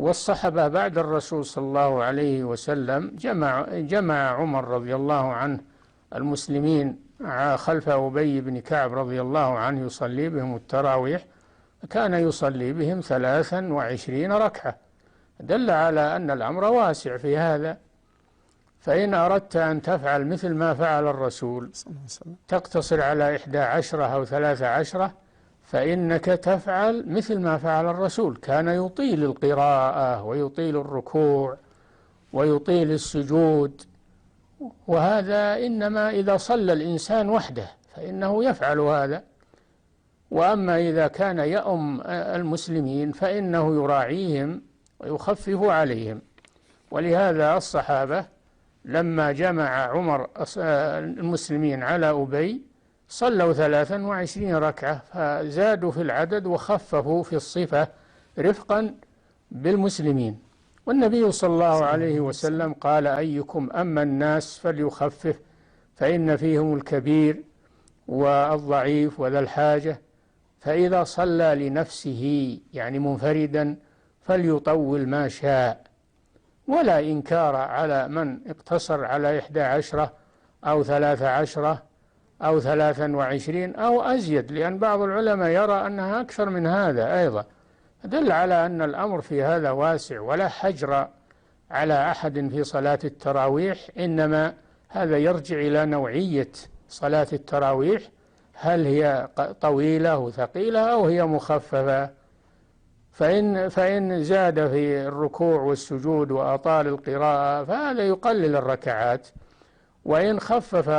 والصحابة بعد الرسول صلى الله عليه وسلم جمع عمر رضي الله عنه المسلمين خلف أبي بن كعب رضي الله عنه يصلي بهم التراويح، كان يصلي بهم 23 ركعة، دل على أن الأمر واسع في هذا. فإن أردت أن تفعل مثل ما فعل الرسول تقتصر على 11 أو 13، فإنك تفعل مثل ما فعل الرسول، كان يطيل القراءة ويطيل الركوع ويطيل السجود، وهذا إنما إذا صلى الإنسان وحده فإنه يفعل هذا. وأما إذا كان يؤم المسلمين فإنه يراعيهم ويخفف عليهم. ولهذا الصحابة لما جمع عمر المسلمين على أبي صلوا 23 ركعة، فزادوا في العدد وخففوا في الصفة رفقا بالمسلمين. والنبي صلى الله عليه وسلم قال: أيكم أما الناس فليخفف، فإن فيهم الكبير والضعيف وذا الحاجة، فإذا صلى لنفسه يعني منفردا فليطول ما شاء، ولا إنكار على من اقتصر على 11 أو 13 أو 23 أو أزيد، لأن بعض العلماء يرى أنها أكثر من هذا أيضا، دل على أن الأمر في هذا واسع ولا حجر على أحد في صلاة التراويح. إنما هذا يرجع إلى نوعية صلاة التراويح، هل هي طويلة وثقيلة أو هي مخففة. فإن زاد في الركوع والسجود وأطال القراءة فهذا يقلل الركعات، وإن خفف